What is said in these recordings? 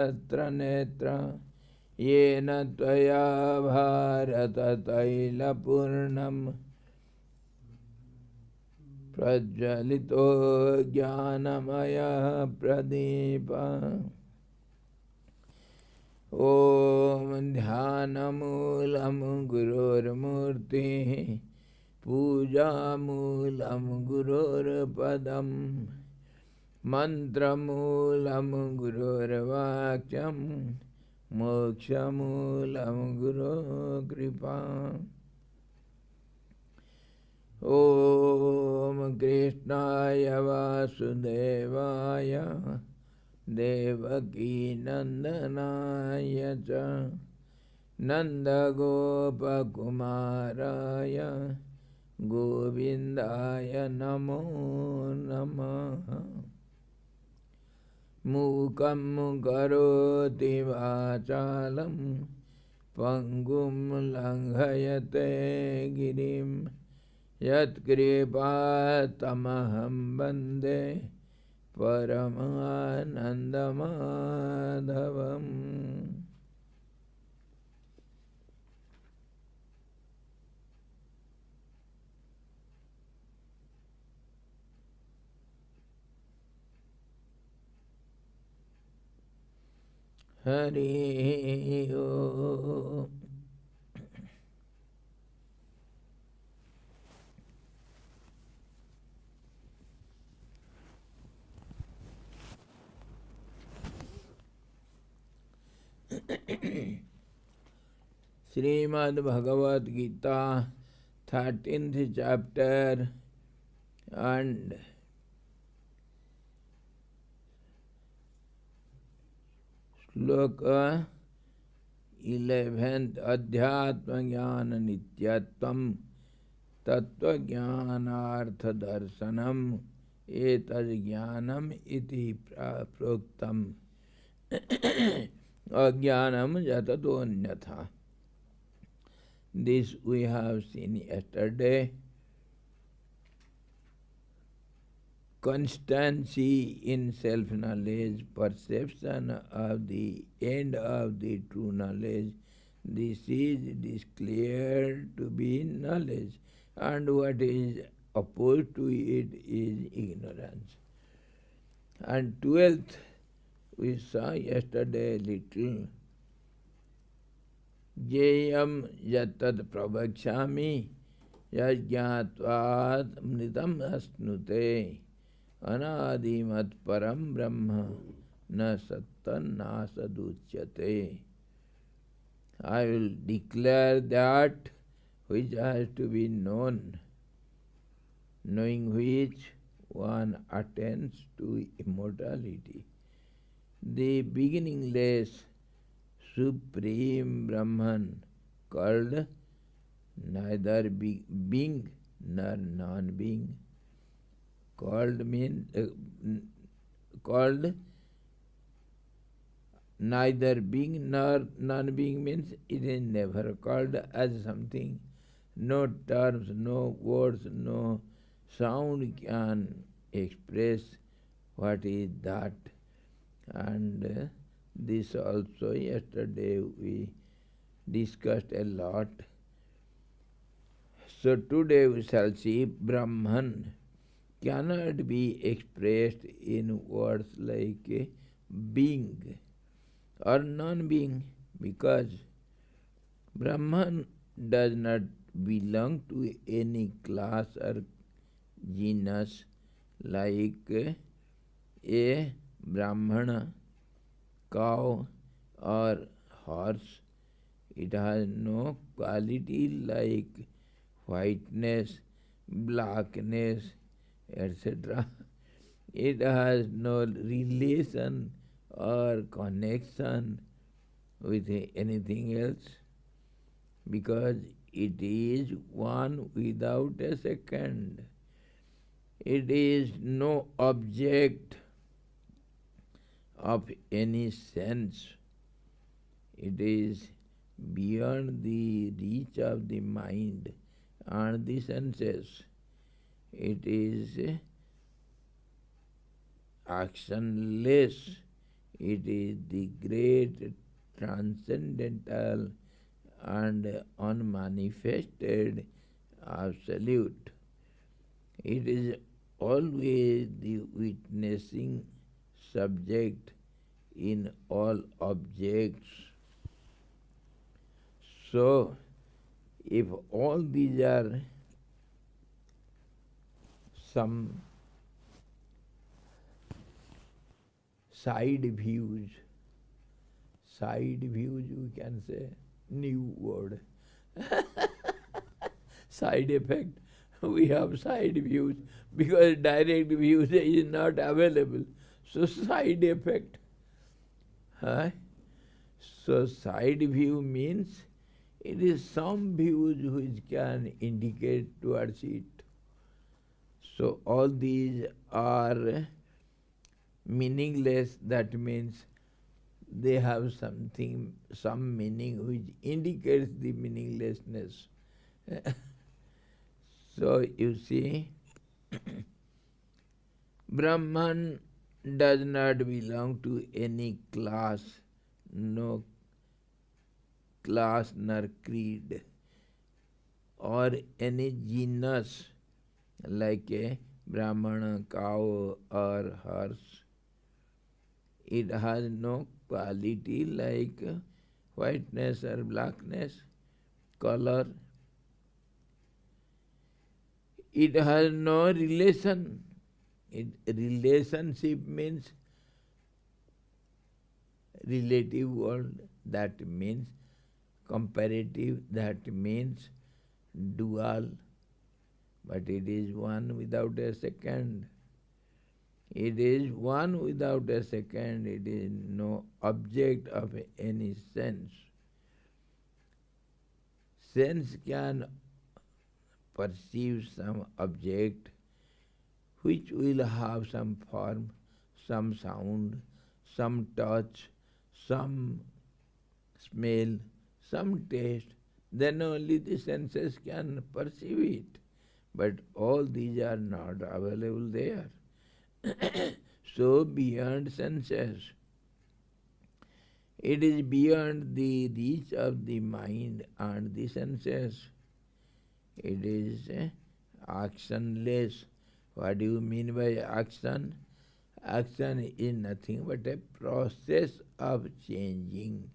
नेत्र येन त्वया भारत तैलपूर्णं प्रज्वलितो ज्ञानमयः प्रदीपः ॐ ध्यानमूलं गुरोर्मूर्तिः पूजामूलं गुरोर्पदं मन्त्रमूलं गुरोर्वाक्यं मोक्षमूलं गुरोः कृपा ॐ कृष्णाय वासुदेवाय देवकी नन्दनाय च नन्दगोपकुमाराय गोविन्दाय नमो नमः। मूकं करोति वाचालं पङ्गुं लङ्घयते गिरिं यत्कृपातमहं वन्दे परमानन्दमाधवम्। हरि ओम। Shrimad Bhagavad Gita 13th chapter and श्लोक 11th अध्यात्म ज्ञान नित्यत्वम तत्वज्ञानार्थ दर्शनम एतद् ज्ञानम इति प्रोक्तम अज्ञानम यततोऽन्यथा। This we have seen yesterday. Constancy in self-knowledge, perception of the end of the true knowledge, this is declared to be knowledge, and what is opposed to it is ignorance. And 12th, we saw yesterday little. Jeyam yatad pravakshami yajñatvat mritam asnute anadimat param brahma na sattan nasaduchyate. I will declare that which has to be known, knowing which one attains to immortality. The beginningless Supreme Brahman, called neither being nor non-being, called neither being nor non-being means it is never called as something. No terms, no words, no sound can express what is that. And this also yesterday we discussed a lot. So today we shall see Brahman cannot be expressed in words like being or non-being, because Brahman does not belong to any class or genus like a Brahmana, cow or horse. It has no quality like whiteness, blackness, etc. It has no relation or connection with anything else, because it is one without a second. It is no object of any sense. It is beyond the reach of the mind and the senses. It is actionless. It is the great transcendental and unmanifested absolute. It is always the witnessing subject in all objects. So, if all these are some side views we can say, new word, side effect. We have side views because direct views is not available. So side effect. Huh? So side view means it is some views which can indicate towards it. So all these are meaningless. That means they have something, some meaning which indicates the meaninglessness. So you see, Brahman does not belong to any class, no class nor creed, or any genus like a Brahmana, cow, or horse. It has no quality like whiteness or blackness, color. It has no relation. Relationship means relative world, that means comparative, that means dual, but it is one without a second. It is one without a second. It is no object of any sense. Sense can perceive some object which will have some form, some sound, some touch, some smell, some taste. Then only the senses can perceive it. But all these are not available there. So beyond senses. It is beyond the reach of the mind and the senses. It is actionless. What do you mean by action? Action is nothing but a process of changing.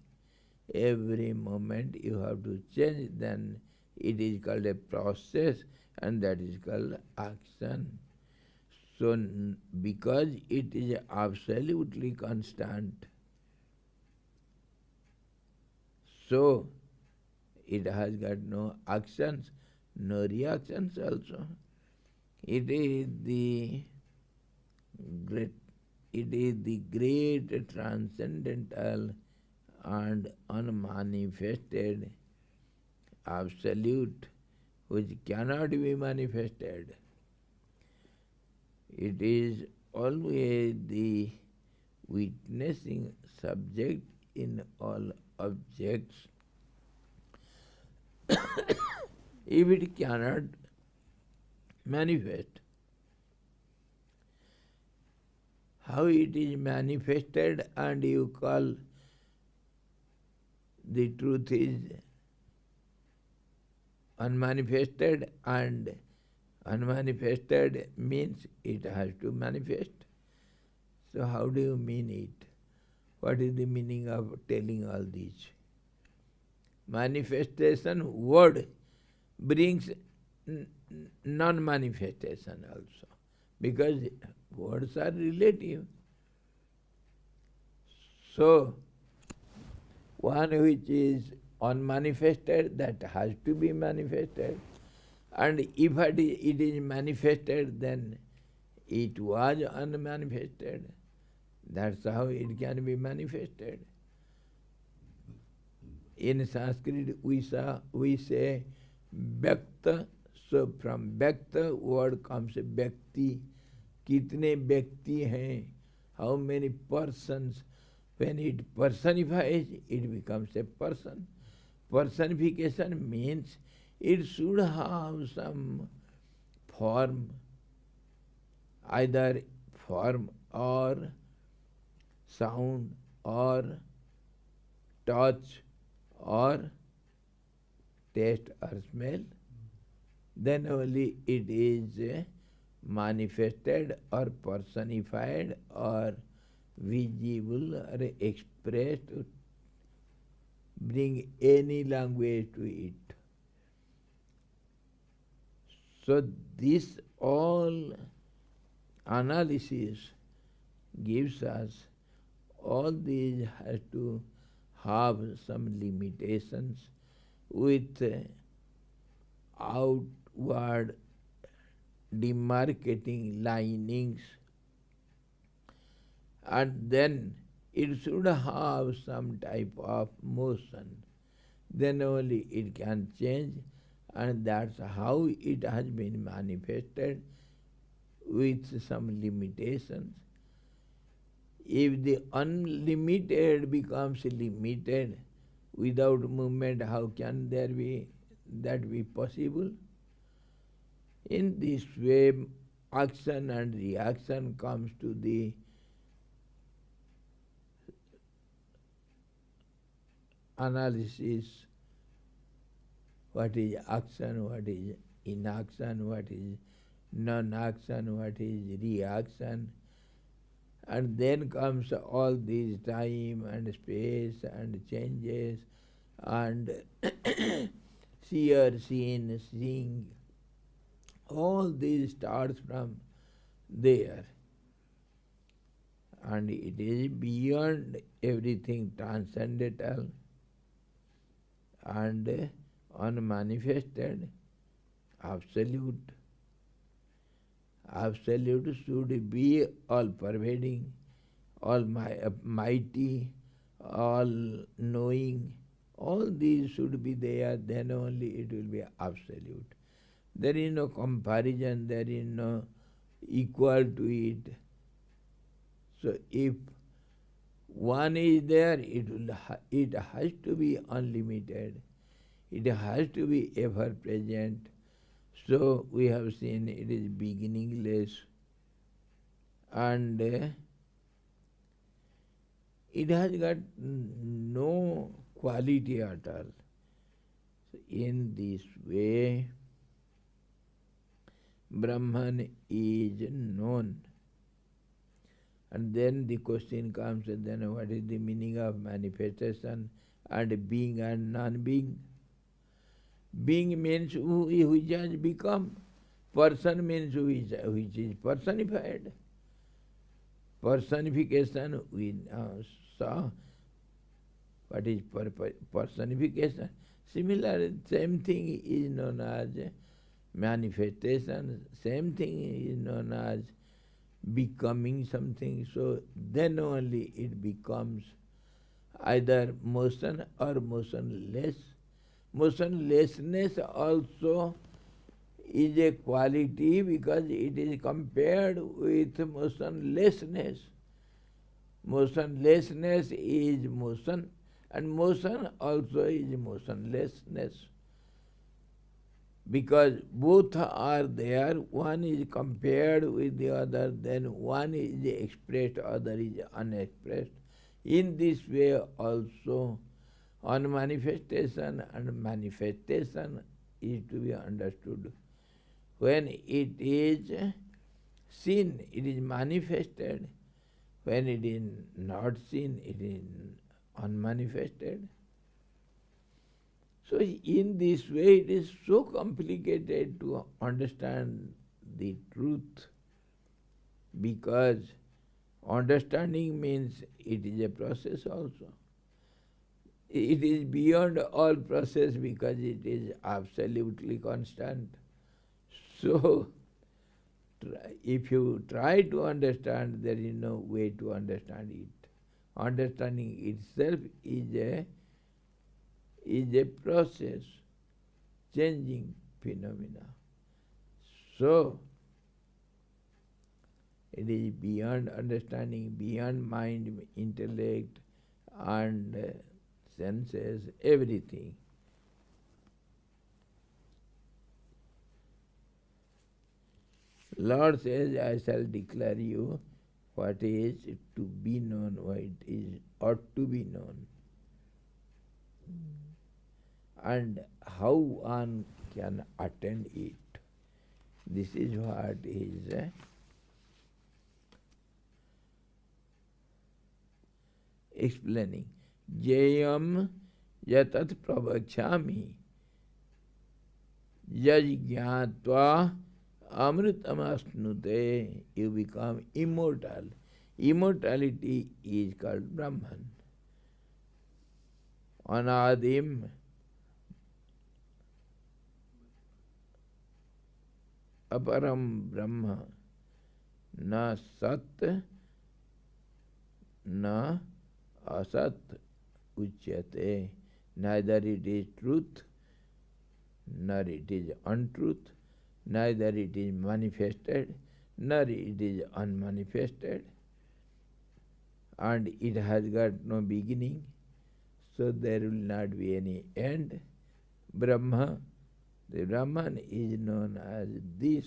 Every moment you have to change, then it is called a process, and that is called action. So, because it is absolutely constant, so it has got no actions, no reactions also. It is the great transcendental and unmanifested absolute which cannot be manifested. It is always the witnessing subject in all objects. If it cannot manifest, how it is manifested and you call the truth is unmanifested, and unmanifested means it has to manifest. So how do you mean it? What is the meaning of telling all this? Manifestation word brings non-manifestation also, because words are relative. So one which is unmanifested, that has to be manifested. And if it is manifested, then it was unmanifested. That's how it can be manifested. In Sanskrit we say Vyakta. So from Vyakta word comes Vyakti. Kitne Vyakti hai? How many persons? When it personifies, it becomes a person. Personification means it should have some form, either form or sound or touch or taste or smell, then only it is manifested or personified or visible or expressed. Bring any language to it. So this all analysis gives us all these has to have some limitations with outward demarcating linings, and then it should have some type of motion. Then only it can change, and that's how it has been manifested with some limitations. If the unlimited becomes limited without movement, how can there be that be possible? In this way, action and reaction comes to the analysis. What is action, what is inaction, what is non-action, what is reaction. And then comes all these time and space and changes and seer, seen, seeing. All these starts from there. And it is beyond everything transcendental and unmanifested, absolute. Absolute should be all-pervading, all-mighty, all-knowing. All these should be there, then only it will be absolute. There is no comparison, there is no equal to it. So if one is there, it has to be unlimited. It has to be ever present. So we have seen it is beginningless and it has got no quality at all. So in this way, Brahman is known. And then the question comes, then what is the meaning of manifestation and being and non-being? Being means which has become. Person means which is personified. Personification, we saw what is personification. Similar, same thing is known as manifestation, same thing is known as becoming something. So then only it becomes either motion or motionless. Motionlessness also is a quality because it is compared with motionlessness. Motionlessness is motion, and motion also is motionlessness. Because both are there, one is compared with the other, then one is expressed, other is unexpressed. In this way also, unmanifestation and manifestation is to be understood. When it is seen, it is manifested. When it is not seen, it is unmanifested. So in this way, it is so complicated to understand the truth, because understanding means it is a process also. It is beyond all process because it is absolutely constant. So if you try to understand, there is no way to understand it. Understanding itself is a process, changing phenomena. So it is beyond understanding, beyond mind, intellect and senses, everything. Lord says, I shall declare you what is to be known, what is ought to be known, and how one can attain it. This is what is explaining. Jayam yatat pravakshami yaj jnatva amritamasnute. You become immortal. Immortality is called Brahman. Anadim aparam Brahma na sat na asat uchyate. Neither it is truth, nor it is untruth, neither it is manifested, nor it is unmanifested, and it has got no beginning, so there will not be any end. Brahma, the Brahman is known as this.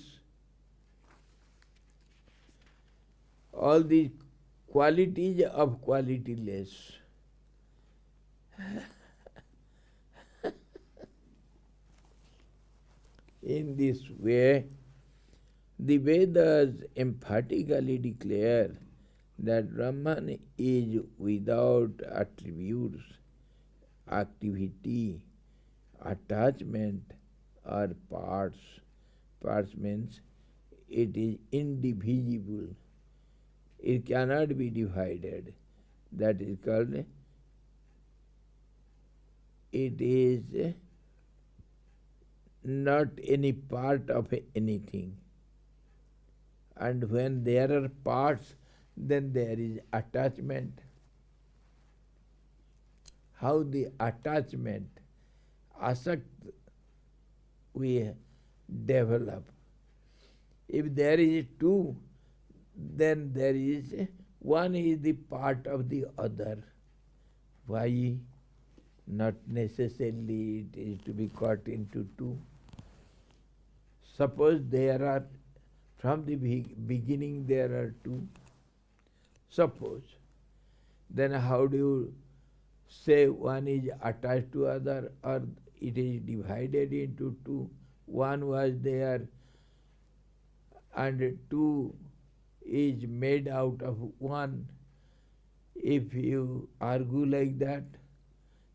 All these qualities of qualityless. In this way, the Vedas emphatically declare that Brahman is without attributes, activity, attachment, or parts. Parts means it is indivisible. It cannot be divided. That is called, it is not any part of anything. And when there are parts, then there is attachment. How the attachment, asakt, we develop. If there is two, then there is one is the part of the other. Why? Not necessarily it is to be cut into two. Suppose there are, from the beginning there are two. Suppose. Then how do you say one is attached to other, or it is divided into two? One was there and two is made out of one. If you argue like that,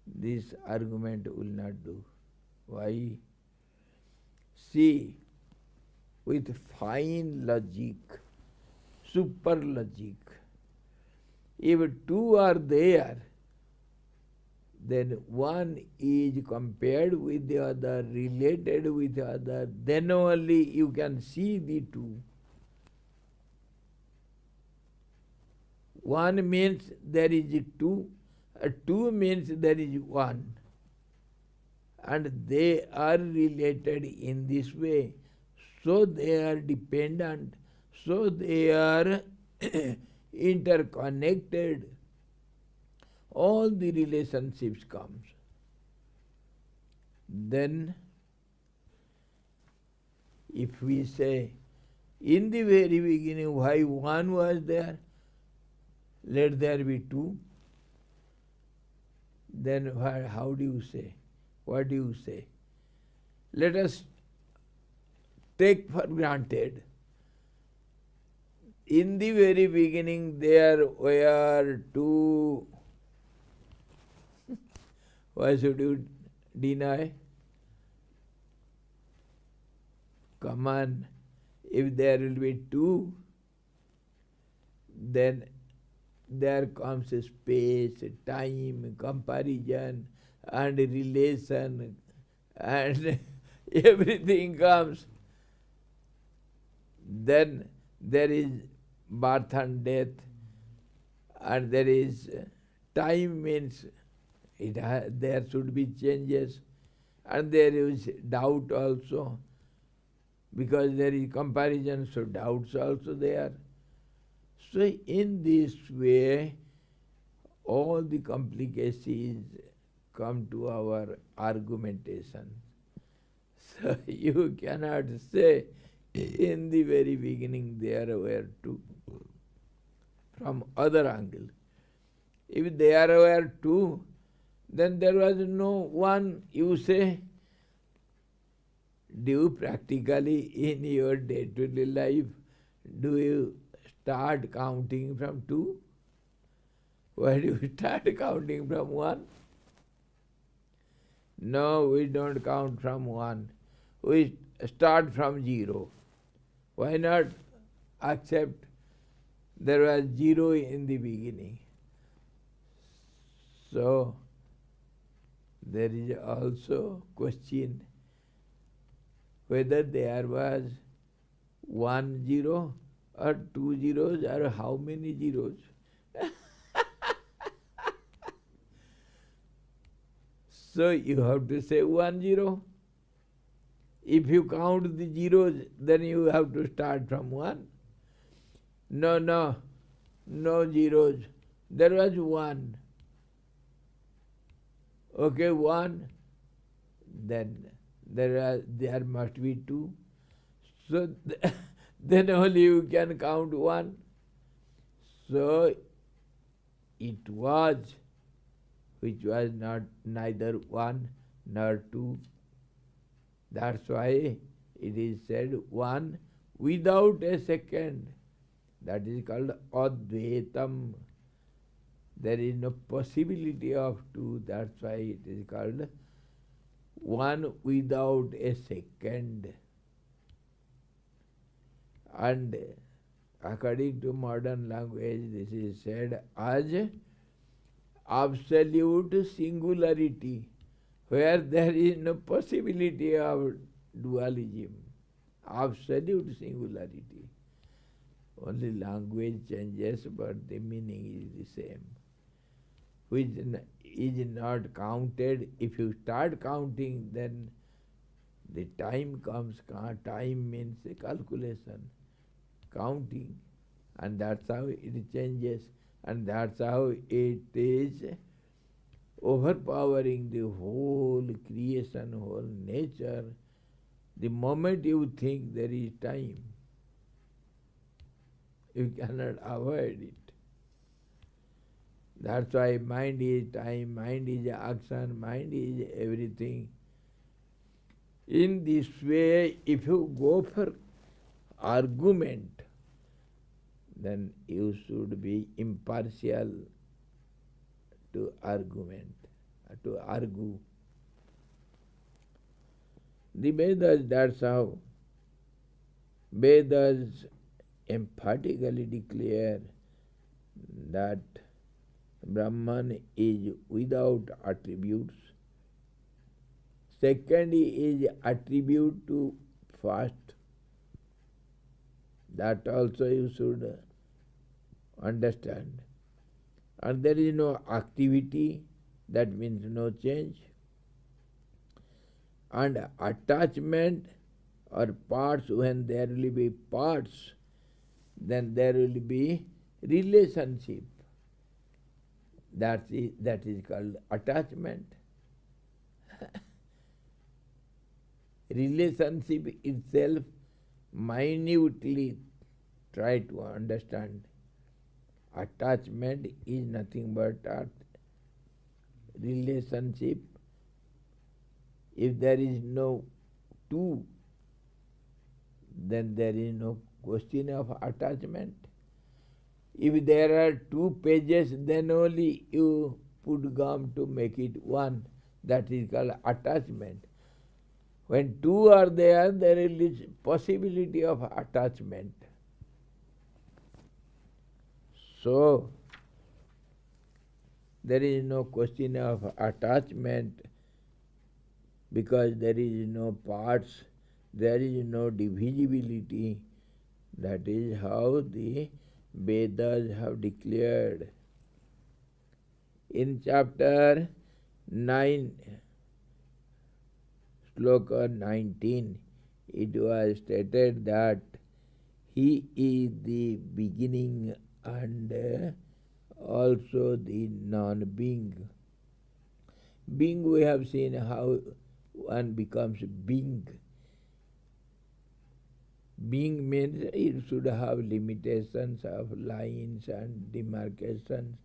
this argument will not do. Why? See, with fine logic, super logic, if two are there, then one is compared with the other, related with the other, then only you can see the two. One means there is two, two means there is one. And they are related in this way. So they are dependent. So they are interconnected. All the relationships comes. Then if we say, in the very beginning, why one was there, let there be two, then how do you say? What do you say? Let us take for granted. In the very beginning there were two. Why should you deny? Come on. If there will be two, then there comes space, time, comparison, and relation, and everything comes. Then there is birth and death, and there is time means there should be changes, and there is doubt also, because there is comparison, so doubts also there. So in this way, all the complications come to our argumentation. So you cannot say in the very beginning there were two. from other angle. If there were two, then there was no one. You say, do you practically in your day-to-day life, do you start counting from two? Why do you start counting from one? No, we don't count from one. We start from zero. Why not accept there was zero in the beginning? So, there is also question whether there was 1 0 or 2 zeros or how many zeros. So you have to say 1 0. If you count the zeros, then you have to start from 1. No zeros. There was 1. Okay, 1. Then there must be 2. So then only you can count 1. So it was, which was not neither 1 nor 2. That's why it is said 1 without a second. That is called Advaitam. There is no possibility of 2. That's why it is called 1 without a second. And according to modern language, this is said as absolute singularity, where there is no possibility of dualism. Absolute singularity. Only language changes, but the meaning is the same. Which is not counted. If you start counting, then the time comes. Time means a calculation, counting, and that's how it changes. And that's how it is overpowering the whole creation, whole nature. The moment you think there is time, you cannot avoid it. That's why mind is time, mind is action, mind is everything. In this way, if you go for argument, then you should be impartial to argument, to argue. The Vedas, that's how. Vedas emphatically declare that Brahman is without attributes. Second is attribute to first. That also you should understand. And there is no activity, that means no change. And attachment or parts, when there will be parts, then there will be relationship. That is called attachment. Relationship itself, minutely try to understand. Attachment is nothing but a relationship. If there is no two, then there is no question of attachment. If there are 2 pages, then only you put gum to make it one. That is called attachment. When 2 are there, there is possibility of attachment. So, there is no question of attachment because there is no parts, there is no divisibility. That is how the Vedas have declared. In chapter 9, sloka 19, it was stated that he is the beginning and also the non-being. Being, we have seen how one becomes being. Being means it should have limitations of lines and demarcations.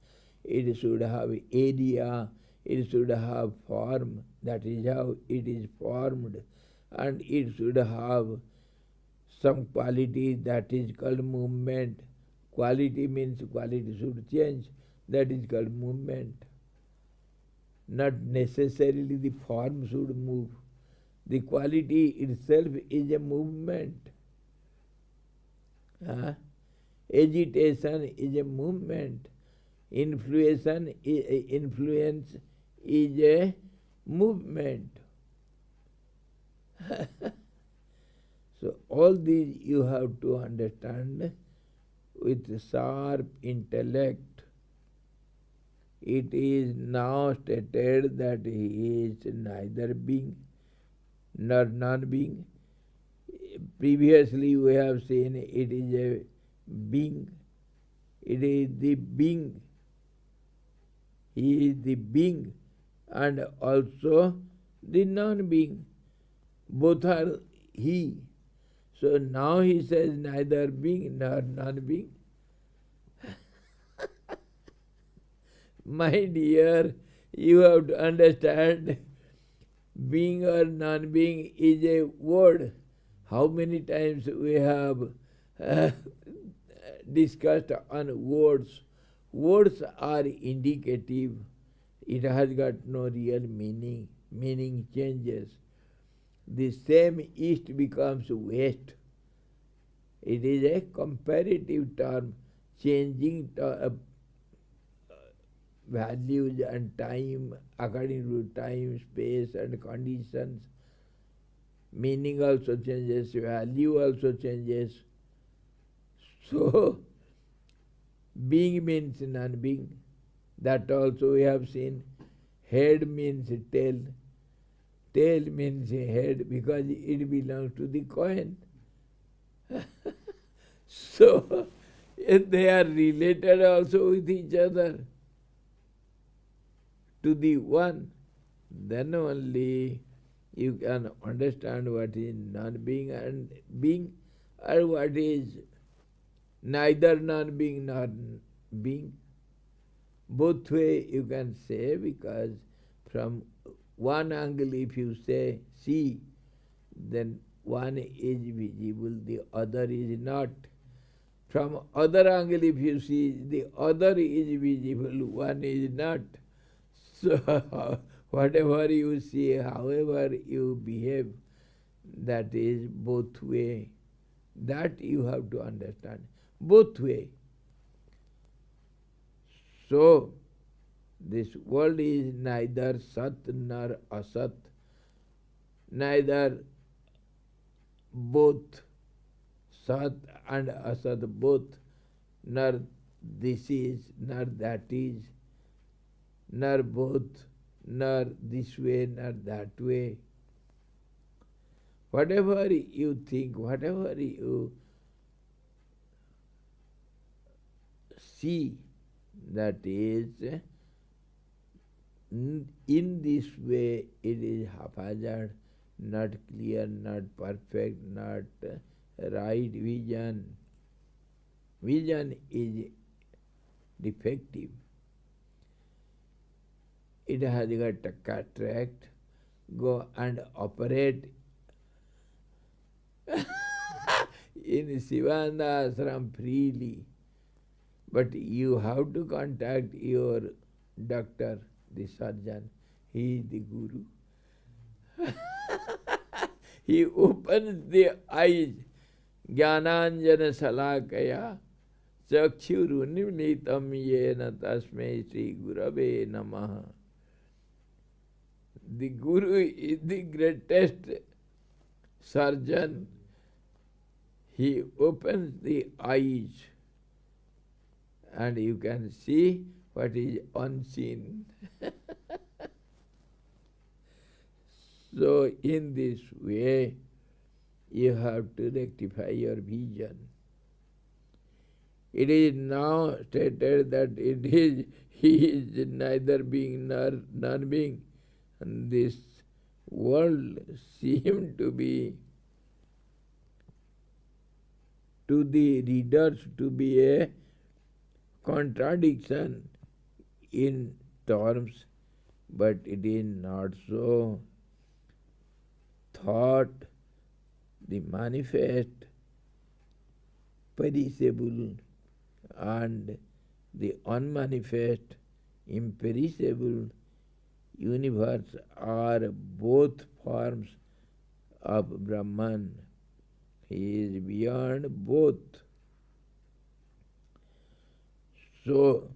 It should have area. It should have form. That is how it is formed. And it should have some quality that is called movement. Quality means quality should change. That is called movement. Not necessarily the form should move. The quality itself is a movement. Agitation is a movement. Influence is a movement. So all these you have to understand with sharp intellect. It is now stated that he is neither being nor non-being. Previously we have seen it is a being. It is the being. He is the being and also the non-being. Both are he. So now he says neither being nor non-being. My dear, you have to understand being or non-being is a word. How many times we have discussed on words. Words are indicative. It has got no real meaning. Meaning changes. The same east becomes west. It is a comparative term, changing values and time according to time, space and conditions. Meaning also changes, value also changes. So, being means non-being. That also we have seen. Head means tail. Tail means head because it belongs to the coin. So, they are related also with each other to the one. Then only you can understand what is non-being and being, or what is neither non-being nor being. Both way you can say, because from one angle if you say see, then one is visible, the other is not. From other angle if you see, the other is visible, one is not. So whatever you see, however you behave, that is both way. That you have to understand. Both way. So, this world is neither Sat nor Asat, neither both Sat and Asat both, nor this is, nor that is, nor both, nor this way, nor that way. Whatever you think, whatever you see, that is, in this way it is haphazard, not clear, not perfect, not right vision. Vision is defective. It has got a cataract. Go and operate in Sivananda ashram freely. But you have to contact your doctor, the surgeon. He is the guru. He opens the eyes. Jnananjana salakaya chakshurunimnitam yena tasmai Sri Gurave namaha. The guru is the greatest surgeon. He opens the eyes and you can see what is unseen. So in this way, you have to rectify your vision. It is now stated that he is neither being nor non-being. And this world seemed to be to the readers to be a contradiction in terms, but it is not so. Thought, the manifest, perishable, and the unmanifest, imperishable universe are both forms of Brahman. He is beyond both. So,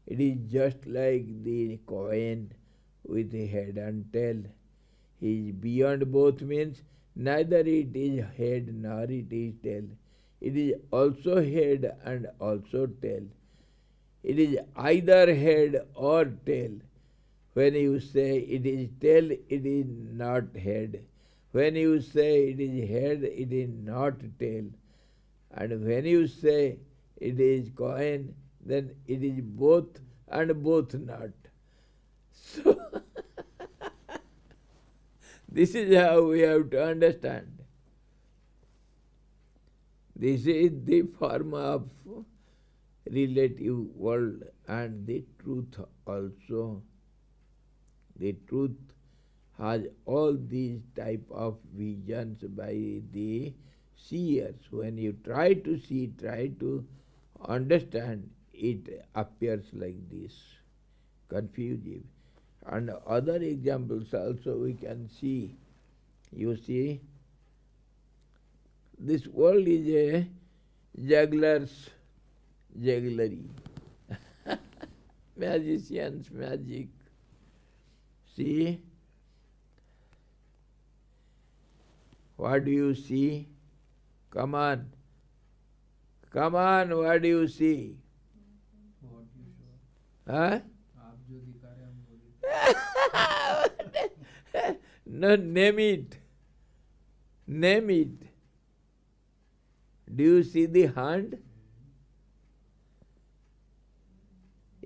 it is just like the coin with a head and tail. He is beyond both means neither it is head nor it is tail. It is also head and also tail. It is either head or tail. When you say it is tail, it is not head. When you say it is head, it is not tail. And when you say it is coin, then it is both and both not. So, this is how we have to understand. This is the form of relative world and the truth also. The truth has all these type of visions by the seers. When you try to see, try to understand, it appears like this, confusive. And other examples also we can see. You see, this world is a juggler's jugglery. Magician's magic. See? What do you see? Come on. Come on, what do you see? What you show. Huh? आप जो दिखा रहे हम बोले. No, name it. Name it. Do you see the hand?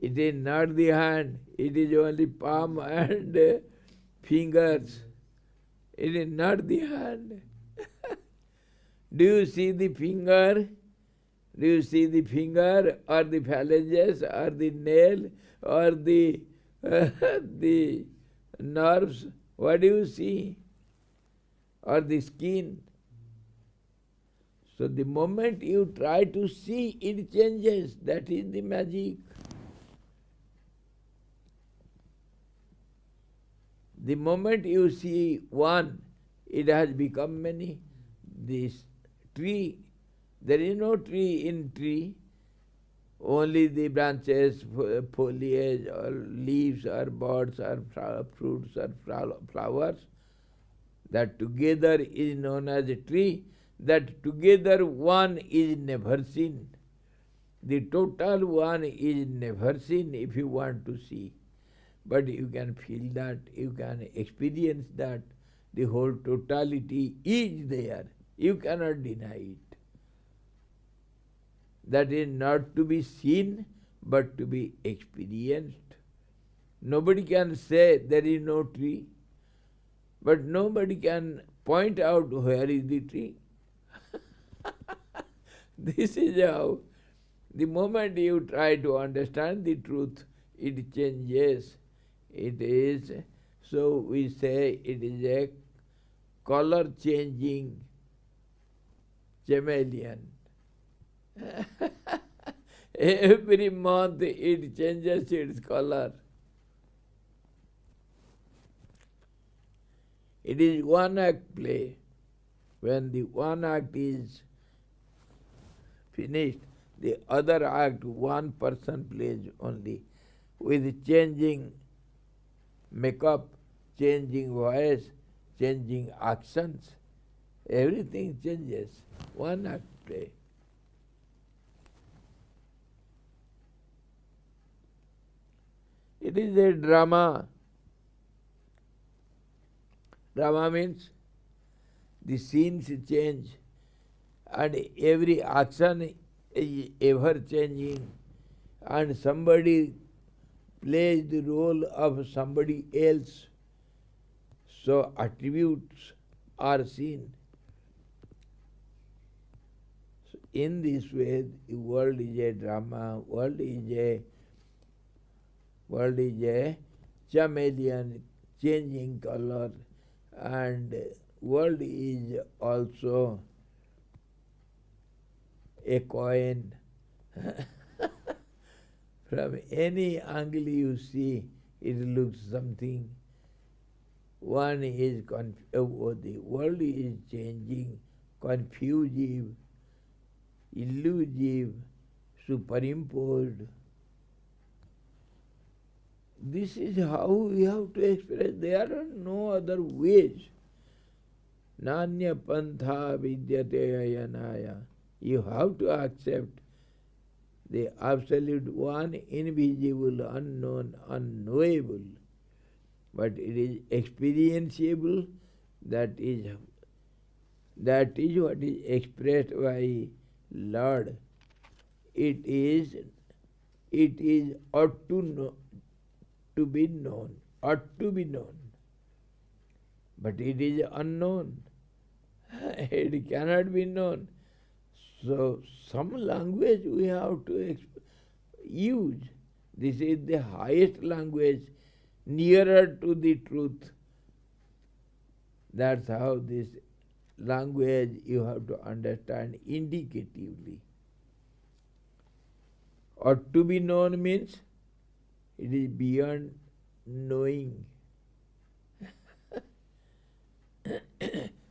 It is not the hand. It is only palm and fingers. It is not the hand. Do you see the finger? Do you see the finger or the phalanges or the nail or the the nerves? What do you see? Or the skin? So the moment you try to see, it changes. That is the magic. The moment you see one, it has become many. This tree, there is no tree in tree, only the branches, foliage, or leaves, or buds, or fruits, or flowers. That together is known as a tree. That together one is never seen. The total one is never seen if you want to see. But you can feel that, you can experience that. The whole totality is there. You cannot deny it. That is not to be seen, but to be experienced. Nobody can say there is no tree, but nobody can point out where is the tree. This is how, the moment you try to understand the truth, it changes. It is, so we say it is a color changing chameleon. Every month it changes its color. It is one act play. When the one act is finished, the other act one person plays only, with changing makeup, changing voice, changing actions. Everything changes. One act play. It is a drama. Drama means the scenes change and every action is ever changing, and somebody plays the role of somebody else. So attributes are seen. in this way, the world is a drama, world is a chameleon, changing color, and world is also a coin. From any angle you see, it looks something. One is the world is changing, confusive, elusive, superimposed. This is how we have to express. There are no other ways. Nanya pantha vidyate ayanaya. You have to accept the absolute one, invisible, unknown, unknowable. But it is experienceable. That is what is expressed by Lord. It is ought to know, to be known, ought to be known. But it is unknown. It cannot be known. So some language we have to use. This is the highest language, nearer to the truth. That's how this language you have to understand indicatively. Ought to be known means it is beyond knowing.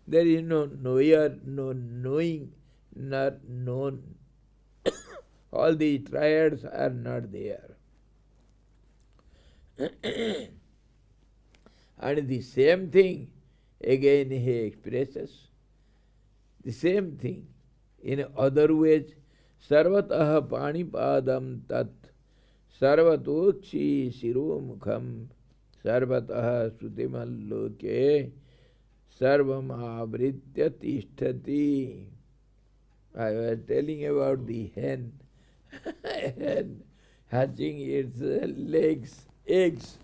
There is no knower, no knowing, nor known. All the triads are not there. And the same thing again he expresses. The same thing in other ways. Sarvatah panipadam tat sarvatokshi siromukham sarvatah sutimalloke sarvam avritya tishtati. I was telling about the hen, hen hatching its eggs,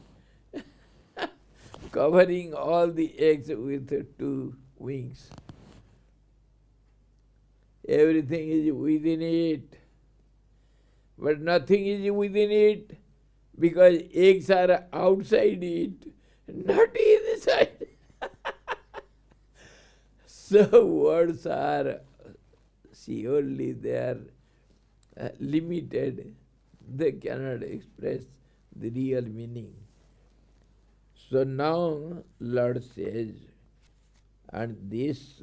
covering all the eggs with two wings. Everything is within it, but nothing is within it because eggs are outside it, not inside. So words are surely they are limited. They cannot express the real meaning. So now Lord says, and these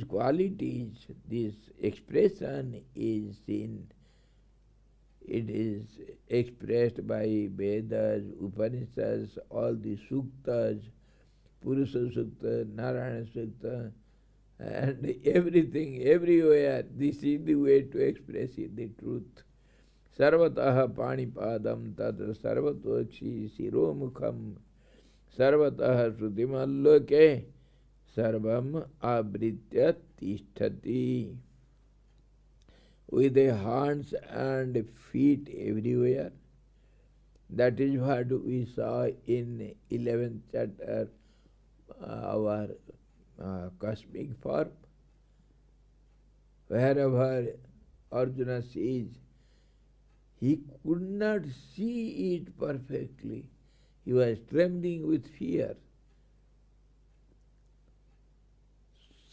qualities, this expression is seen. It is expressed by Vedas, Upanishads, all the Suktas, Purusha Sukta, Narayana Sukta, and everything, everywhere. This is the way to express it, the truth. Sarvataha panipadam tat sarvatokshi siromukham sarvataha srutimalloke sarvam abritya tishtati. With the hands and feet everywhere. That is what we saw in 11th chapter, our cosmic form. Wherever Arjuna sees, he could not see it perfectly. He was trembling with fear.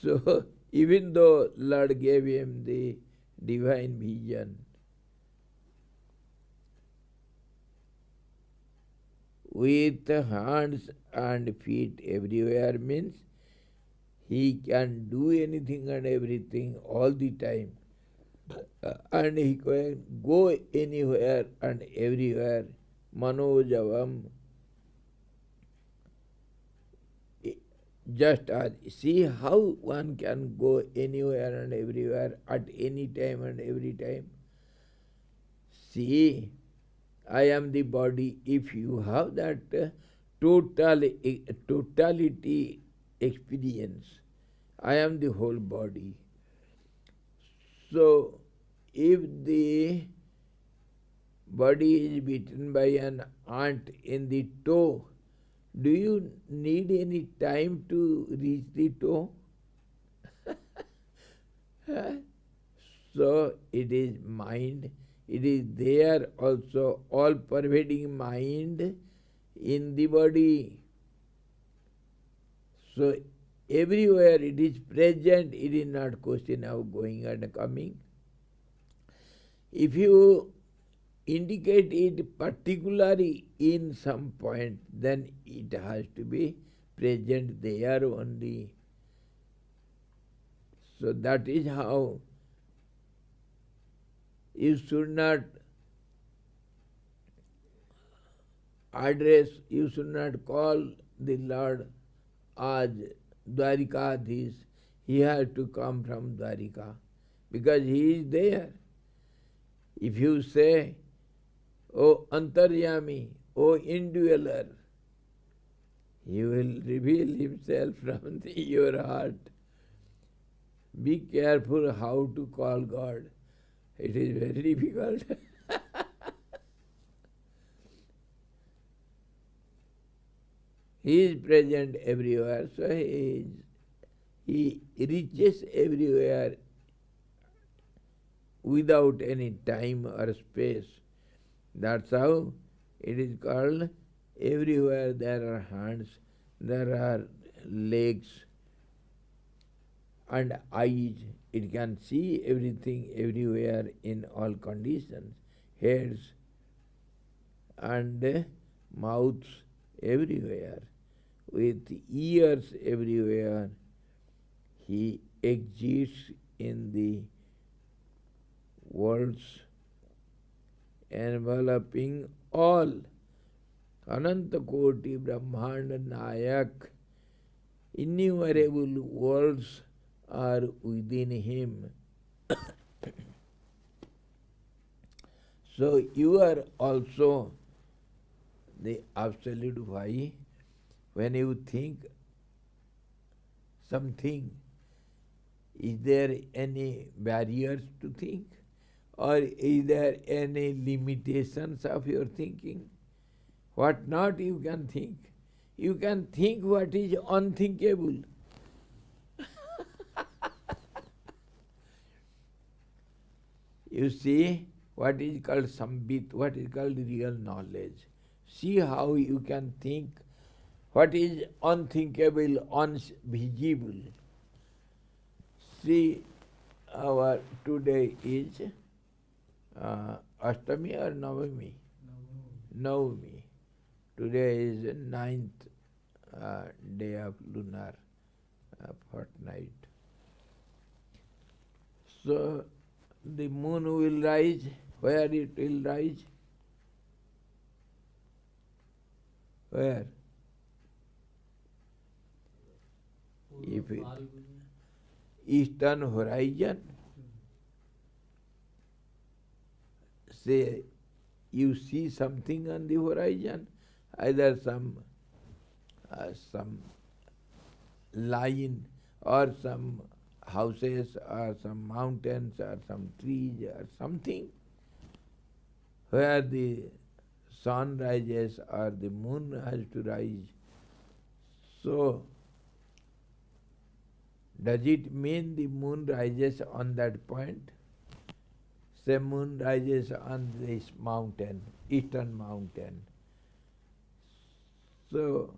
So, even though Lord gave him the divine vision, with hands and feet everywhere means he can do anything and everything all the time. And he can go anywhere and everywhere. Manojavam. Just as, see how one can go anywhere and everywhere at any time and every time. See, I am the body. If you have that totality experience, I am the whole body. So, if the body is bitten by an ant in the toe, do you need any time to reach the toe? So it is mind. It is there also, all pervading mind in the body. So everywhere it is present, it is not question of going and coming. If you indicate it particularly in some point, then it has to be present there only. So that is how you should not address, you should not call the Lord as Dwarikadhish. He has to come from Dwarika because he is there. If you say, O Antaryami, O indweller, he will reveal himself from your heart. Be careful how to call God. It is very difficult. He is present everywhere, so he reaches everywhere without any time or space. That's how it is called. Everywhere there are hands, there are legs and eyes. It can see everything everywhere in all conditions. Heads and mouths everywhere, with ears everywhere. He exists in the worlds enveloping all. Ananta Koti Brahmanda Nayak, innumerable worlds are within him. So you are also the absolute why. When you think something, is there any barriers to think? Or is there any limitations of your thinking? What not you can think? You can think what is unthinkable. You see what is called sambit, what is called real knowledge. See how you can think what is unthinkable, unvisible. See, our today is Ashtami or Navami? Navami. Today is 9th day of lunar fortnight. So the moon will rise. Where it will rise? Where? If it, eastern horizon, say you see something on the horizon, either some line or some houses or some mountains or some trees or something where the sun rises or the moon has to rise. So does it mean the moon rises on that point? Say moon rises on this mountain, eastern mountain. So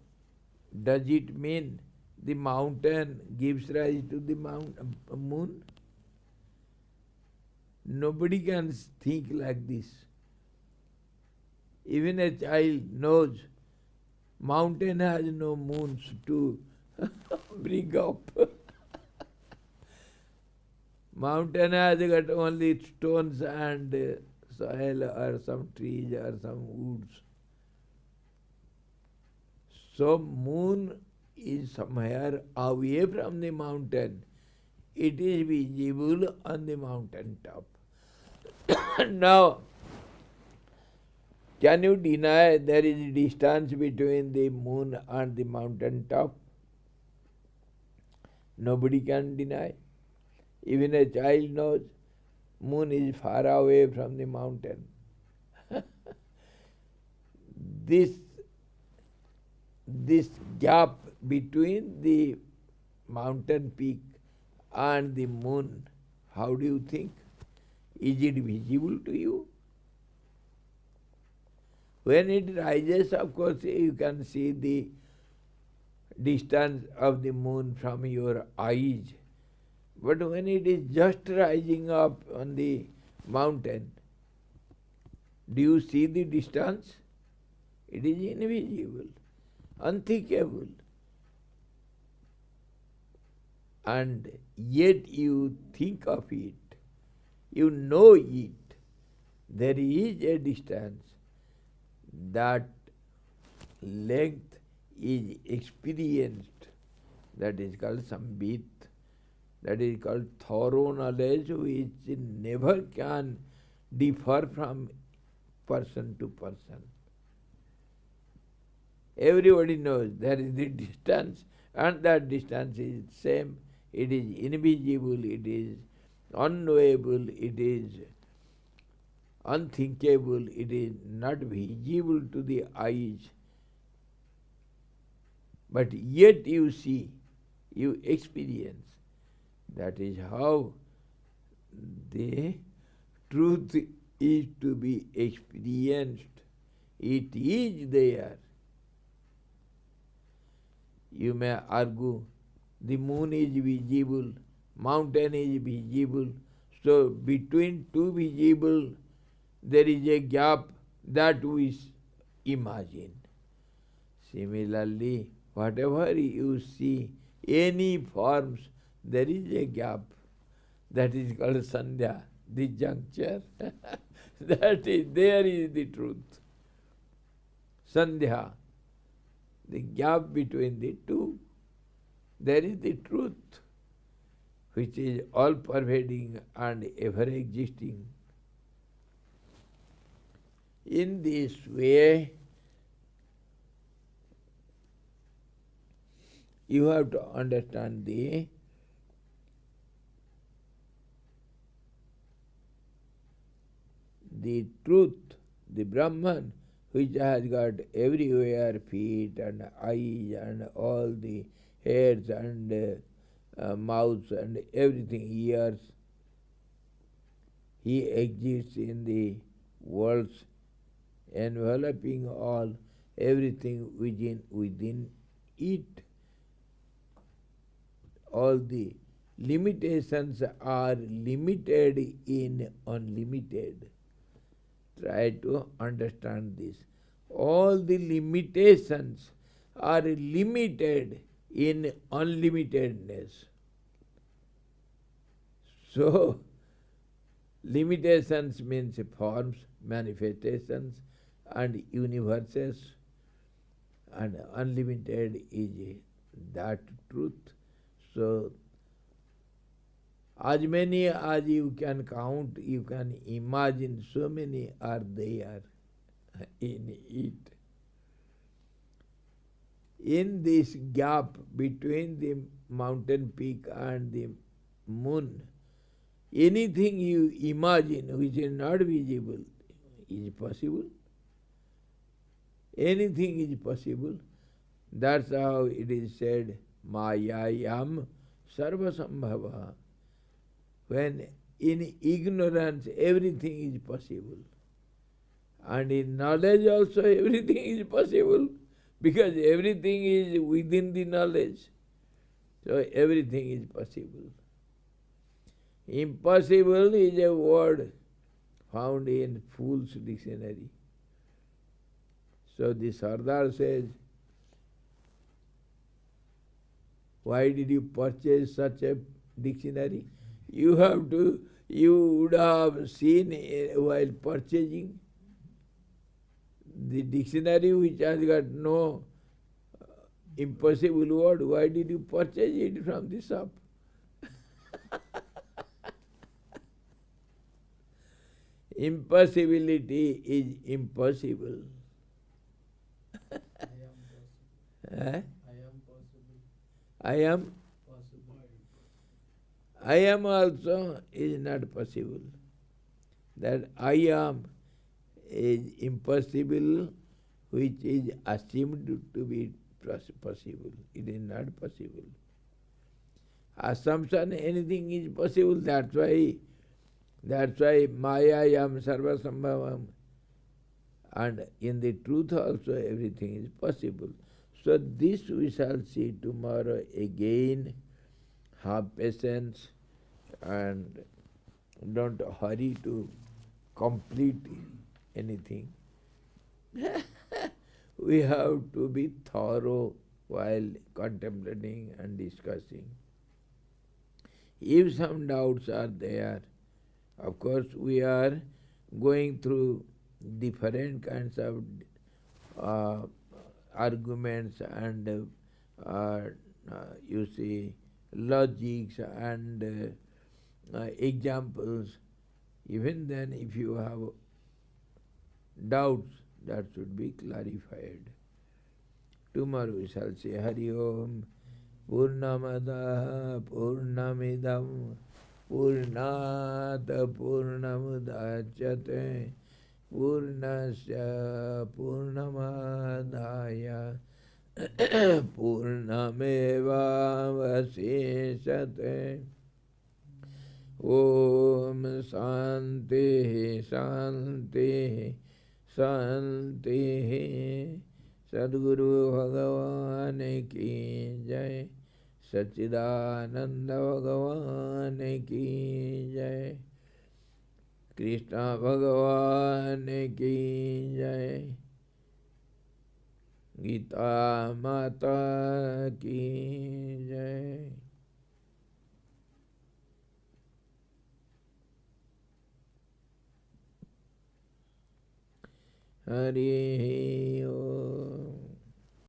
does it mean the mountain gives rise to the moon? Nobody can think like this. Even a child knows mountain has no moons to bring up. Mountain has got only stones and soil or some trees or some woods. So moon is somewhere away from the mountain. It is visible on the mountain top. Now, can you deny there is a distance between the moon and the mountain top? Nobody can deny. Even a child knows moon is far away from the mountain. This gap between the mountain peak and the moon, how do you think? Is it visible to you? When it rises, of course, you can see the distance of the moon from your eyes. But when it is just rising up on the mountain, do you see the distance? It is invisible, unthinkable. And yet you think of it, you know it. There is a distance. That length is experienced. That is called sambit. That is called thorough knowledge, which never can differ from person to person. Everybody knows there is the distance, and that distance is same. It is invisible, it is unknowable, it is unthinkable, it is not visible to the eyes. But yet you see, you experience. That is how the truth is to be experienced. It is there. You may argue the moon is visible, mountain is visible, so between two visible there is a gap that we imagine. Similarly, whatever you see, any forms, there is a gap. That is called sandhya, the juncture. That is, there is the truth. Sandhya, the gap between the two. There is the truth, which is all-pervading and ever-existing. In this way, you have to understand the truth, the Brahman, which has got everywhere feet and eyes and all the heads and mouths and everything, ears. He exists in the worlds, enveloping all, everything within it. All the limitations are limited in unlimited. Try to understand this. All the limitations are limited in unlimitedness. So, limitations means forms, manifestations, and universes, and unlimited is that truth. So, as many as you can count, you can imagine, so many are there in it. In this gap between the mountain peak and the moon, anything you imagine which is not visible is possible. Anything is possible. That's how it is said, Mayayam Sarvasambhava. When in ignorance everything is possible. And in knowledge also everything is possible, because everything is within the knowledge. So everything is possible. Impossible is a word found in Fool's Dictionary. So the Sardar says, why did you purchase such a dictionary? You would have seen while purchasing the dictionary which has got no impossible word. Why did you purchase it from the shop? Impossibility is impossible. I am possible. I am Possible. I am also is not possible. That I am is impossible, which is assumed to be possible. It is not possible. Assumption, anything is possible. That's why That's why Mayayam Sarvasambhavam. And in the truth also everything is possible. So this we shall see tomorrow again. Have patience and don't hurry to complete anything. We have to be thorough while contemplating and discussing. If some doubts are there, of course we are going through different kinds of uh, arguments and you see logics and examples. Even then, if you have doubts, that should be clarified. Tomorrow we shall say Hari Om Purnamada Purnamidam Purnata Purnamudachyate Purnasya Purnamadaya Purnameva Vasishate Om Shanti Shanti Shanti Sadguru Bhagavan ki jai Sachidananda Bhagavan ki jai Krishna Bhagavan ki jai Gita Mata ki jai. Hari Om.